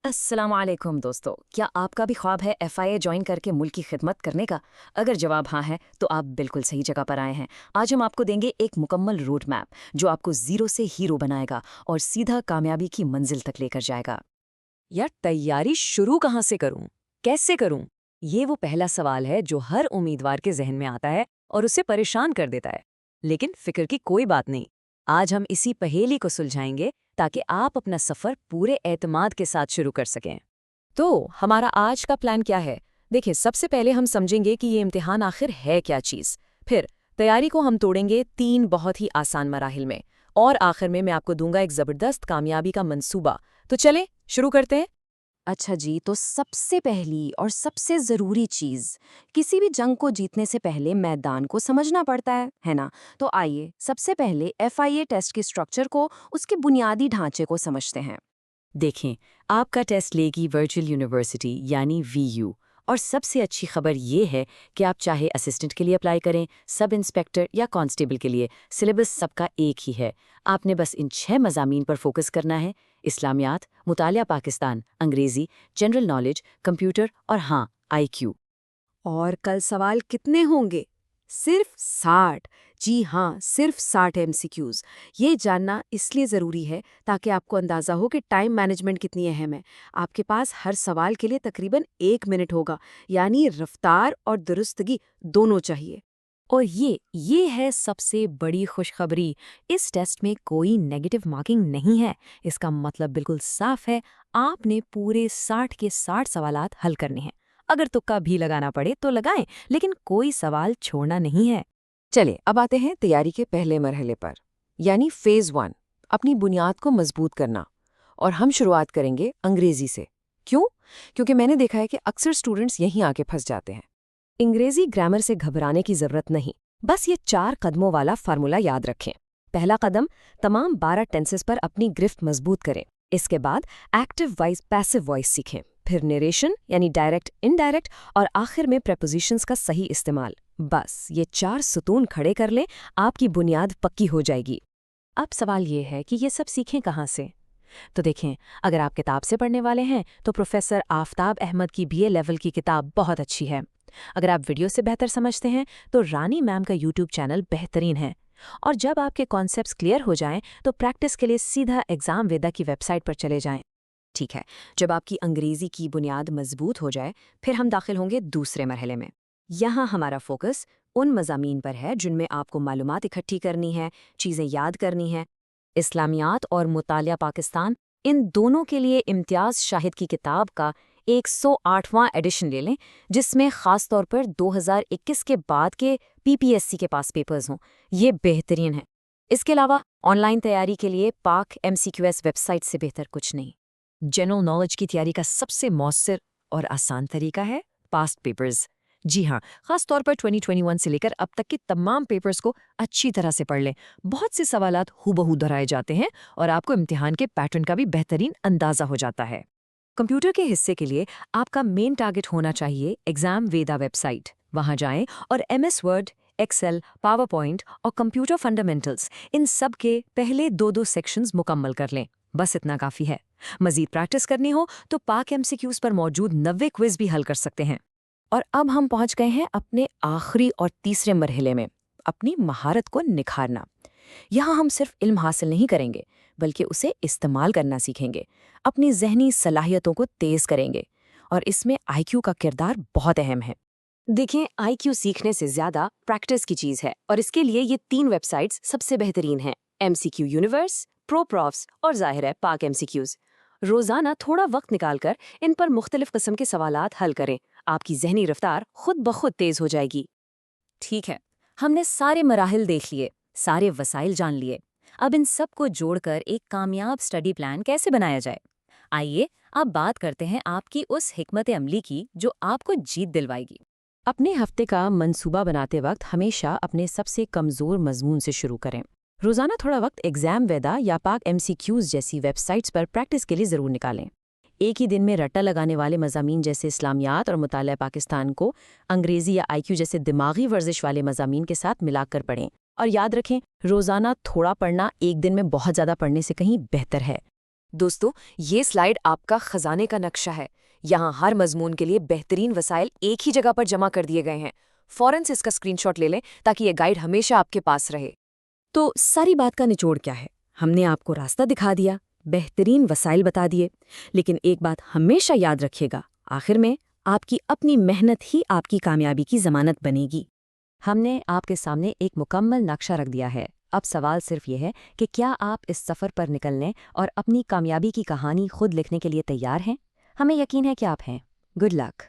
السلام علیکم دوستو، کیا آپ کا بھی خواب ہے FIA جوائن کر کے ملک کی خدمت کرنے کا؟ اگر جواب ہاں ہے تو آپ بالکل صحیح جگہ پر آئے ہیں۔ آج ہم آپ کو دیں گے ایک مکمل روڈ میپ جو آپ کو زیرو سے ہیرو بنائے گا اور سیدھا کامیابی کی منزل تک لے کر جائے گا۔ یار تیاری شروع کہاں سے کروں؟ کیسے کروں؟ یہ وہ پہلا سوال ہے جو ہر امیدوار کے ذہن میں آتا ہے اور اسے پریشان کر دیتا ہے۔ لیکن فکر کی کوئی بات نہیں، آج ہم اسی پہیلی کو سلجھائیں گے تاکہ آپ اپنا سفر پورے اعتماد کے ساتھ شروع کر سکیں۔ تو ہمارا آج کا پلان کیا ہے؟ دیکھیں، سب سے پہلے ہم سمجھیں گے کہ یہ امتحان آخر ہے کیا چیز۔ پھر تیاری کو ہم توڑیں گے 3 بہت ہی آسان مراحل میں، اور آخر میں آپ کو دوں گا ایک زبردست کامیابی کا منصوبہ۔ تو چلیں شروع کرتے ہیں۔ اچھا جی، تو سب سے پہلی اور سب سے ضروری چیز، کسی بھی جنگ کو جیتنے سے پہلے میدان کو سمجھنا پڑتا ہے نا؟ تو آئیے سب سے پہلے FIA ٹیسٹ کے اسٹرکچر کو، اس کے بنیادی ڈھانچے کو سمجھتے ہیں۔ دیکھیں، آپ کا ٹیسٹ لے گی ورچوئل یونیورسٹی یعنی VU، اور سب سے اچھی خبر یہ ہے کہ آپ چاہے اسسٹنٹ کے لیے اپلائی کریں، سب انسپیکٹر یا کانسٹیبل کے لیے، سلیبس سب کا ایک ہی ہے۔ آپ نے بس ان 6 مضامین پر فوکس کرنا ہے: اسلامیات، مطالعہ پاکستان، انگریزی، جنرل نالج، کمپیوٹر اور ہاں IQ۔ اور کل سوال کتنے ہوں گے؟ صرف 60۔ جی ہاں، صرف 60 MCQs۔ یہ جاننا اس لیے ضروری ہے تاکہ آپ کو اندازہ ہو کہ ٹائم مینجمنٹ کتنی اہم ہے۔ آپ کے پاس ہر سوال کے لیے تقریباً 1 منٹ ہوگا، یعنی رفتار اور درستگی دونوں چاہیے۔ اور یہ ہے سب سے بڑی خوشخبری، اس ٹیسٹ میں کوئی نیگیٹو مارکنگ نہیں ہے۔ اس کا مطلب بالکل صاف ہے، آپ نے پورے 60 کے 60 سوالات حل کرنے ہیں۔ اگر تکا بھی لگانا پڑے تو لگائیں، لیکن کوئی سوال چھوڑنا نہیں ہے۔ چلے اب آتے ہیں تیاری کے پہلے مرحلے پر، یعنی فیز 1، اپنی بنیاد کو مضبوط کرنا۔ اور ہم شروعات کریں گے انگریزی سے۔ کیوں؟ کیونکہ میں نے دیکھا ہے کہ اکثر اسٹوڈنٹس یہیں آ کے پھنس جاتے ہیں۔ انگریزی گرامر سے گھبرانے کی ضرورت نہیں، بس یہ 4 قدموں والا فارمولا یاد رکھیں۔ پہلا قدم، تمام 12 ٹینسز پر اپنی گرفت مضبوط کریں۔ اس کے بعد ایکٹیو وائس پیسو وائس سیکھیں، پھر نیریشن یعنی ڈائریکٹ انڈائریکٹ، اور آخر میں پریپوزیشنز کا صحیح استعمال۔ بس یہ 4 ستون کھڑے کر لیں، آپ کی بنیاد پکی ہو جائے گی۔ اب سوال یہ ہے کہ یہ سب سیکھیں کہاں سے؟ تو دیکھیں، اگر آپ کتاب سے پڑھنے والے ہیں تو پروفیسر آفتاب احمد کی BA لیول کی کتاب بہت اچھی ہے۔ اگر آپ ویڈیو سے بہتر سمجھتے ہیں تو رانی میم کا YouTube چینل بہترین ہے۔ اور جب آپ کے کانسیپٹس کلیئر ہو جائیں تو پریکٹس کے لیے سیدھا ایگزام ویدا کی ویب سائٹ پر چلے جائیں۔ ٹھیک ہے، جب آپ کی انگریزی کی بنیاد مضبوط ہو جائے، پھر ہم داخل ہوں گے دوسرے مرحلے میں۔ یہاں ہمارا فوکس ان مضامین پر ہے جن میں آپ کو معلومات اکٹھی کرنی ہے، چیزیں یاد کرنی ہیں۔ اسلامیات اور مطالعہ پاکستان، ان دونوں کے لیے امتیاز شاہد کی کتاب کا 108واں ایڈیشن لے لیں، جس میں خاص طور پر 2021 کے بعد کے PPSC کے پاس پیپرز ہوں۔ یہ بہترین ہے۔ اس کے علاوہ آن لائن تیاری کے لیے پاک MCQS ویب سائٹ سے بہتر کچھ نہیں۔ جنرل نالج کی تیاری کا سب سے مؤثر اور آسان طریقہ ہے پاسٹ پیپرز۔ جی ہاں، خاص طور پر 2021 سے لے کر اب تک کے تمام پیپرز کو اچھی طرح سے پڑھ لیں۔ بہت سے سوالات ہو بہو دہرائے جاتے ہیں اور آپ کو امتحان کے پیٹرن کا بھی بہترین اندازہ ہو جاتا ہے۔ کمپیوٹر کے حصے کے لیے آپ کا مین ٹارگٹ ہونا چاہیے ایگزام ویدا ویب سائٹ۔ وہاں جائیں اور MS Word, Excel, PowerPoint اور کمپیوٹر فنڈامنٹلز، ان سب کے پہلے 2 سیکشنز مکمل کر لیں۔ بس اتنا کافی ہے۔ مزید پریکٹس کرنی ہو تو پاک MCQs پر موجود 90 کوئز بھی حل کر سکتے ہیں۔ اور اب ہم پہنچ گئے ہیں اپنے آخری اور تیسرے مرحلے میں، اپنی مہارت کو نکھارنا۔ یہاں ہم صرف علم حاصل نہیں کریں گے، بلکہ اسے استعمال کرنا سیکھیں گے، اپنی ذہنی صلاحیتوں کو تیز کریں گے، اور اس میں IQ کا کردار بہت اہم ہے۔ دیکھیں، IQ سیکھنے سے زیادہ پریکٹس کی چیز ہے، اور اس کے لیے یہ 3 ویب سائٹس سب سے بہترین ہیں: MCQ یونیورس، پرو پروفس اور ظاہر ہے پاک MCQs۔ روزانہ تھوڑا وقت نکال کر ان پر مختلف قسم کے سوالات حل کریں، آپ کی ذہنی رفتار خود بخود تیز ہو جائے گی۔ ٹھیک ہے، ہم نے سارے مراحل دیکھ لیے، سارے وسائل جان لیے۔ اب ان سب کو جوڑ کر ایک کامیاب سٹڈی پلان کیسے بنایا جائے؟ آئیے اب بات کرتے ہیں آپ کی اس حکمت عملی کی جو آپ کو جیت دلوائے گی۔ اپنے ہفتے کا منصوبہ بناتے وقت ہمیشہ اپنے سب سے کمزور مضمون سے شروع کریں۔ روزانہ تھوڑا وقت ایگزام ویدا یا پاک MCQs جیسی ویب سائٹس پر پریکٹس کے لیے ضرور نکالیں۔ ایک ہی دن میں رٹا لگانے والے مضامین جیسے اسلامیات اور مطالعہ پاکستان کو انگریزی یا IQ جیسے دماغی ورزش والے مضامین کے ساتھ ملا کر پڑھیں۔ اور یاد رکھیں، روزانہ تھوڑا پڑھنا ایک دن میں بہت زیادہ پڑھنے سے کہیں بہتر ہے۔ دوستو، یہ سلائیڈ آپ کا خزانے کا نقشہ ہے۔ یہاں ہر مضمون کے لیے بہترین وسائل ایک ہی جگہ پر جمع کر دیے گئے ہیں۔ فوراً سے اس کا اسکرین شاٹ لے لیں تاکہ یہ گائیڈ ہمیشہ آپ کے پاس رہے۔ تو ساری بات کا نچوڑ کیا ہے؟ ہم نے آپ کو راستہ دکھا دیا، بہترین وسائل بتا دیے، لیکن ایک بات ہمیشہ یاد رکھیے گا، آخر میں آپ کی اپنی محنت ہی آپ کی کامیابی کی ضمانت بنے گی۔ ہم نے آپ کے سامنے ایک مکمل نقشہ رکھ دیا ہے۔ اب سوال صرف یہ ہے کہ کیا آپ اس سفر پر نکلنے اور اپنی کامیابی کی کہانی خود لکھنے کے لیے تیار ہیں؟ ہمیں یقین ہے کہ آپ ہیں۔ Good luck.